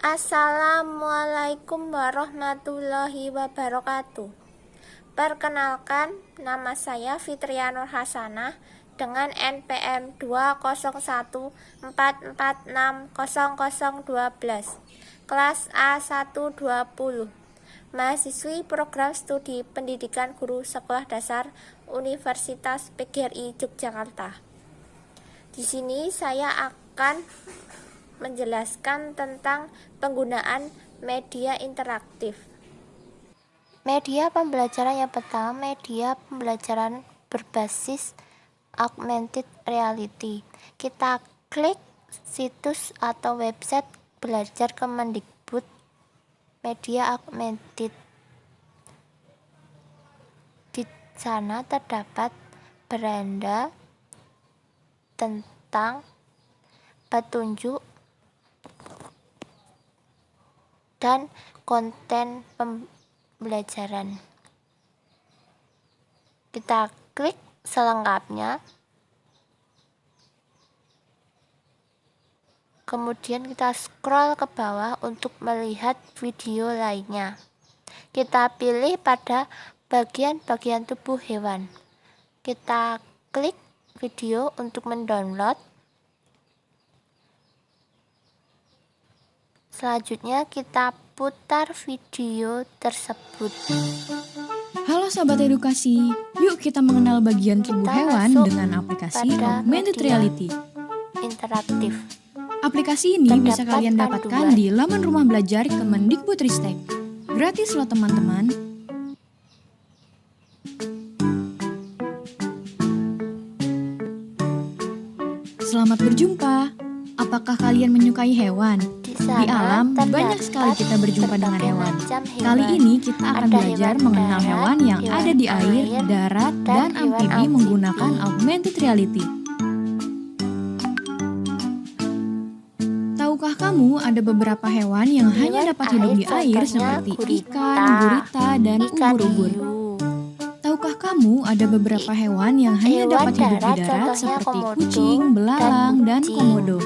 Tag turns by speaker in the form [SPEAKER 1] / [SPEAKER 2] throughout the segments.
[SPEAKER 1] Assalamualaikum warahmatullahi wabarakatuh. Perkenalkan, nama saya Fitria Nur Hasanah dengan NPM 20144600012, kelas A120, mahasiswi program studi pendidikan guru sekolah dasar Universitas PGRI Yogyakarta. Di sini saya akan menjelaskan tentang penggunaan media interaktif. Media pembelajaran yang pertama, media pembelajaran berbasis augmented reality. Kita klik situs atau website belajar Kemendikbud media augmented. Di sana terdapat beranda tentang petunjuk dan konten pembelajaran. Kita klik selengkapnya, kemudian kita scroll ke bawah untuk melihat video lainnya. Kita pilih pada bagian-bagian tubuh hewan. Kita klik video untuk mendownload. Selanjutnya kita putar video tersebut.
[SPEAKER 2] Halo Sobat Edukasi, yuk kita mengenal bagian tubuh hewan dengan aplikasi Augmented Reality
[SPEAKER 1] interaktif.
[SPEAKER 2] Aplikasi ini bisa kalian dapatkan di laman rumah belajar Kemendikbudristek. Gratis loh teman-teman. Selamat berjumpa. Apakah kalian menyukai hewan? Di alam, banyak sekali kita berjumpa dengan hewan. Kali ini kita akan belajar mengenal hewan yang ada di air, darat, dan amfibi menggunakan augmented reality. Tahukah kamu ada beberapa hewan yang hanya dapat hidup di air seperti ikan, gurita, dan ubur-ubur? Tahukah kamu ada beberapa hewan yang hanya dapat hidup di darat seperti kucing, belalang, dan komodo?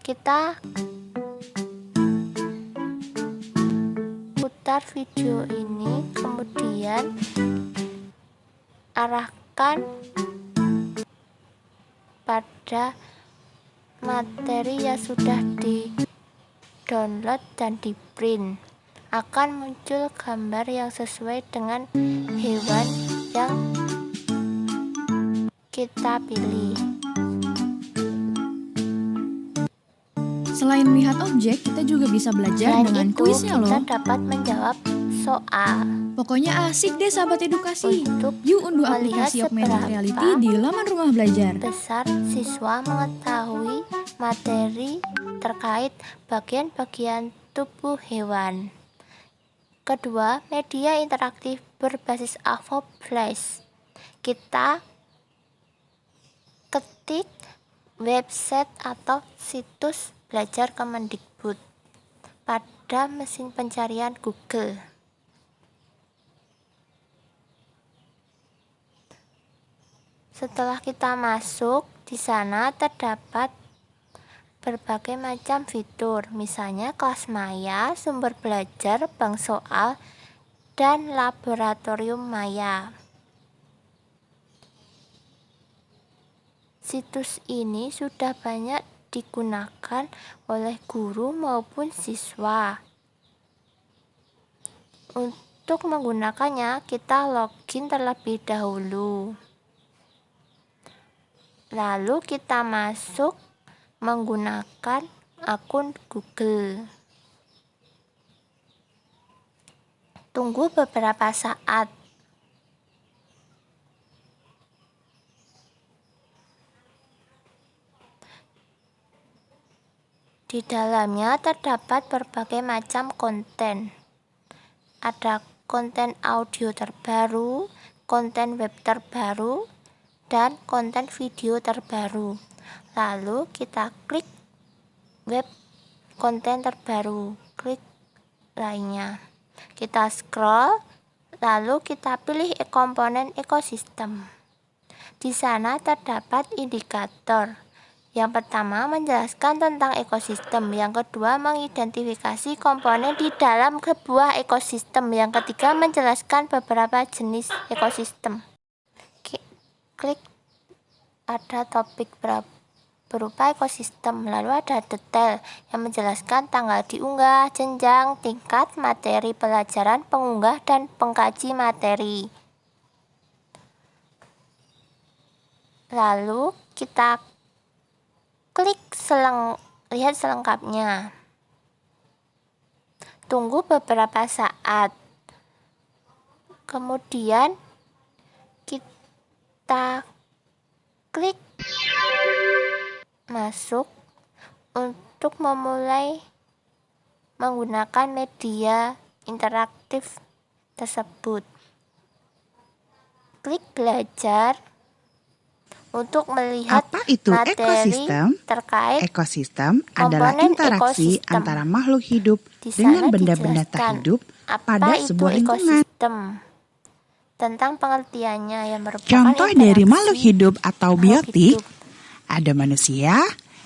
[SPEAKER 1] Kita putar video ini, kemudian arahkan pada materi yang sudah di-download dan di-print. Akan muncul gambar yang sesuai dengan hewan yang kita pilih.
[SPEAKER 2] Selain melihat objek, kita juga bisa belajar dengan kuisnya loh.
[SPEAKER 1] Kita dapat menjawab soal.
[SPEAKER 2] Pokoknya asik deh sahabat edukasi. Yuk unduh aplikasi Augmented Reality di laman rumah belajar.
[SPEAKER 1] Besar siswa mengetahui materi terkait bagian-bagian tubuh hewan. Kedua, media interaktif berbasis AVO Flash. Kita ketik website atau situs belajar Kemendikbud pada mesin pencarian Google. Setelah kita masuk, di sana terdapat berbagai macam fitur, misalnya kelas maya, sumber belajar, bank soal, dan laboratorium maya. Situs ini sudah banyak digunakan oleh guru maupun siswa. Untuk menggunakannya, kita login terlebih dahulu. Lalu kita masuk menggunakan akun Google. Tunggu beberapa saat. Di dalamnya terdapat berbagai macam konten. Ada konten audio terbaru, konten web terbaru, dan konten video terbaru. Lalu kita klik web konten terbaru, klik lainnya. Kita scroll, lalu kita pilih komponen ekosistem. Di sana terdapat indikator. Yang pertama, menjelaskan tentang ekosistem. Yang kedua, mengidentifikasi komponen di dalam sebuah ekosistem. Yang ketiga, menjelaskan beberapa jenis ekosistem. Klik ada topik berupa ekosistem, lalu ada detail yang menjelaskan tanggal diunggah, jenjang, tingkat, materi pelajaran pengunggah dan pengkaji materi. Lalu kita klik lihat selengkapnya. Tunggu beberapa saat. Kemudian kita klik masuk untuk memulai menggunakan media interaktif tersebut. Klik belajar untuk melihat
[SPEAKER 3] apa itu
[SPEAKER 1] materi
[SPEAKER 3] ekosistem?
[SPEAKER 1] terkait
[SPEAKER 3] Ekosistem adalah
[SPEAKER 1] komponen
[SPEAKER 3] interaksi
[SPEAKER 1] ekosistem.
[SPEAKER 3] antara makhluk hidup
[SPEAKER 1] Di
[SPEAKER 3] dengan
[SPEAKER 1] sana
[SPEAKER 3] benda-benda tak
[SPEAKER 1] dijelaskan
[SPEAKER 3] hidup pada
[SPEAKER 1] apa
[SPEAKER 3] sebuah
[SPEAKER 1] itu
[SPEAKER 3] lingkungan.
[SPEAKER 1] ekosistem, tentang pengertiannya yang merupakan
[SPEAKER 3] Contoh dari
[SPEAKER 1] interaksi
[SPEAKER 3] makhluk hidup atau
[SPEAKER 1] makhluk
[SPEAKER 3] biotik
[SPEAKER 1] hidup.
[SPEAKER 3] ada manusia,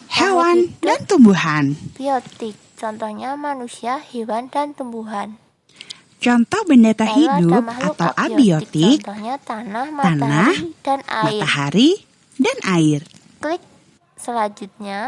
[SPEAKER 3] hewan,
[SPEAKER 1] hidup.
[SPEAKER 3] dan tumbuhan.
[SPEAKER 1] Biotik, contohnya manusia, hewan, dan tumbuhan.
[SPEAKER 3] Contoh benda tak
[SPEAKER 1] Lalu ada
[SPEAKER 3] hidup
[SPEAKER 1] makhluk
[SPEAKER 3] atau
[SPEAKER 1] abiotik,
[SPEAKER 3] abiotik,
[SPEAKER 1] contohnya tanah,
[SPEAKER 3] tanah,
[SPEAKER 1] matahari, dan air.
[SPEAKER 3] matahari, dan air.
[SPEAKER 1] Klik selanjutnya.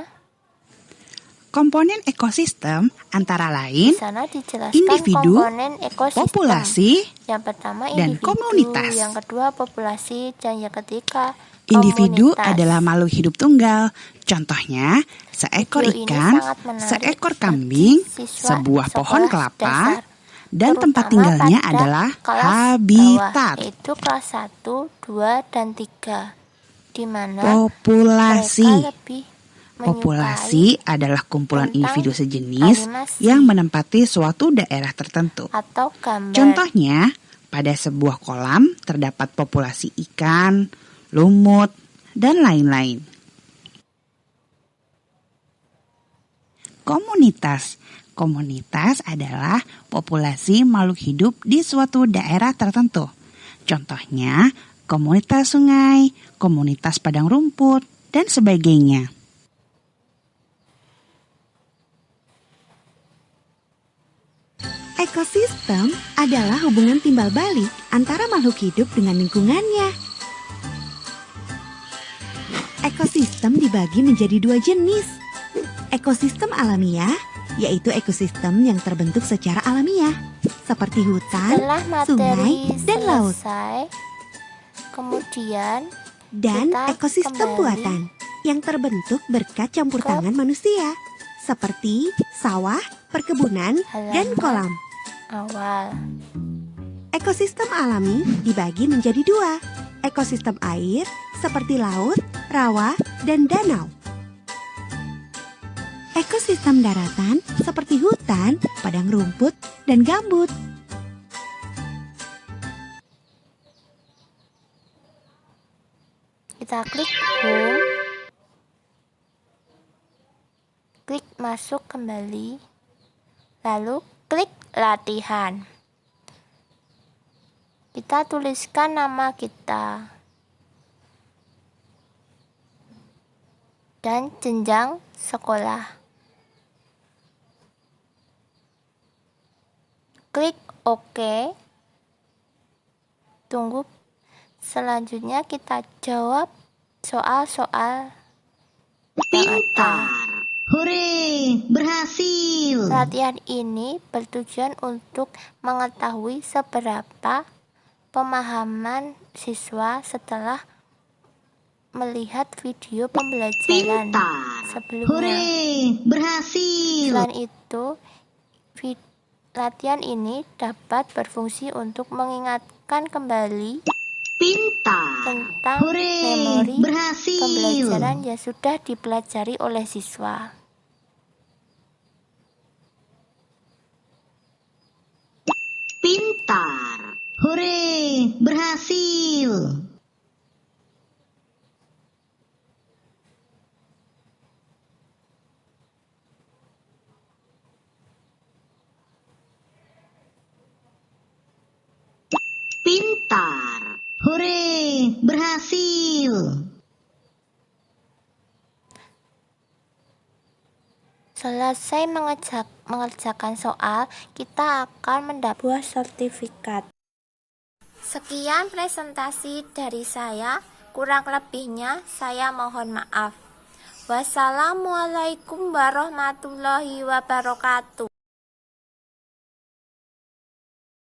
[SPEAKER 3] Komponen ekosistem antara
[SPEAKER 1] Di
[SPEAKER 3] lain
[SPEAKER 1] sana dijelaskan
[SPEAKER 3] individu,
[SPEAKER 1] komponen ekosistem.
[SPEAKER 3] populasi,
[SPEAKER 1] Yang pertama
[SPEAKER 3] dan
[SPEAKER 1] individu,
[SPEAKER 3] komunitas.
[SPEAKER 1] yang kedua populasi, dan yang ketiga
[SPEAKER 3] Individu
[SPEAKER 1] komunitas.
[SPEAKER 3] adalah makhluk hidup tunggal. Contohnya, seekor
[SPEAKER 1] Video ini
[SPEAKER 3] ikan,
[SPEAKER 1] sangat menarik
[SPEAKER 3] seekor
[SPEAKER 1] bagi
[SPEAKER 3] kambing,
[SPEAKER 1] siswa
[SPEAKER 3] sebuah pohon
[SPEAKER 1] sekolah
[SPEAKER 3] kelapa,
[SPEAKER 1] dasar,
[SPEAKER 3] dan tempat
[SPEAKER 1] terutama
[SPEAKER 3] tinggalnya
[SPEAKER 1] pada
[SPEAKER 3] adalah
[SPEAKER 1] kelas
[SPEAKER 3] habitat.
[SPEAKER 1] bawah, yaitu kelas 1, 2, dan 3, di mana
[SPEAKER 3] Populasi.
[SPEAKER 1] mereka lebih
[SPEAKER 3] Populasi
[SPEAKER 1] menyukai
[SPEAKER 3] adalah kumpulan
[SPEAKER 1] tentang
[SPEAKER 3] individu sejenis
[SPEAKER 1] animasi
[SPEAKER 3] yang menempati suatu daerah tertentu.
[SPEAKER 1] atau gambar.
[SPEAKER 3] Contohnya, pada sebuah kolam terdapat populasi ikan, lumut, dan lain-lain. Komunitas. Komunitas adalah populasi makhluk hidup di suatu daerah tertentu. Contohnya, komunitas sungai, komunitas padang rumput, dan sebagainya.
[SPEAKER 4] Ekosistem adalah hubungan timbal balik antara makhluk hidup dengan lingkungannya. Ekosistem dibagi menjadi dua jenis. Ekosistem alamiah, yaitu ekosistem yang terbentuk secara alamiah, seperti hutan,
[SPEAKER 1] Setelah
[SPEAKER 4] sungai,
[SPEAKER 1] materi
[SPEAKER 4] dan laut.
[SPEAKER 1] selesai, kemudian
[SPEAKER 4] Dan
[SPEAKER 1] kita
[SPEAKER 4] ekosistem
[SPEAKER 1] kembali
[SPEAKER 4] buatan, yang terbentuk berkat campur
[SPEAKER 1] ke
[SPEAKER 4] tangan manusia, seperti sawah, perkebunan, dan
[SPEAKER 1] halaman
[SPEAKER 4] kolam.
[SPEAKER 1] awal.
[SPEAKER 4] Ekosistem alami dibagi menjadi dua. Ekosistem air seperti laut, rawa, dan danau. Ekosistem daratan seperti hutan, padang rumput, dan gambut.
[SPEAKER 1] Kita klik home. Klik masuk kembali. Lalu klik latihan. Kita tuliskan nama kita dan jenjang sekolah. Klik OK. Tunggu. Selanjutnya kita jawab soal-soal yang ada.
[SPEAKER 5] Hore, berhasil.
[SPEAKER 1] Latihan ini bertujuan untuk mengetahui seberapa pemahaman siswa setelah melihat video pembelajaran
[SPEAKER 5] Pintar.
[SPEAKER 1] sebelumnya.
[SPEAKER 5] Hore, berhasil.
[SPEAKER 1] Selain itu, latihan ini dapat berfungsi untuk mengingatkan kembali
[SPEAKER 5] Pintar.
[SPEAKER 1] tentang
[SPEAKER 5] Hore,
[SPEAKER 1] memori
[SPEAKER 5] berhasil.
[SPEAKER 1] pembelajaran yang sudah dipelajari oleh siswa.
[SPEAKER 5] Pintar. Hore, berhasil. Pintar. Hore, berhasil.
[SPEAKER 1] Selesai mengerjakan soal, kita akan mendapat buah sertifikat. Sekian presentasi dari saya, kurang lebihnya saya mohon maaf. Wassalamualaikum warahmatullahi wabarakatuh.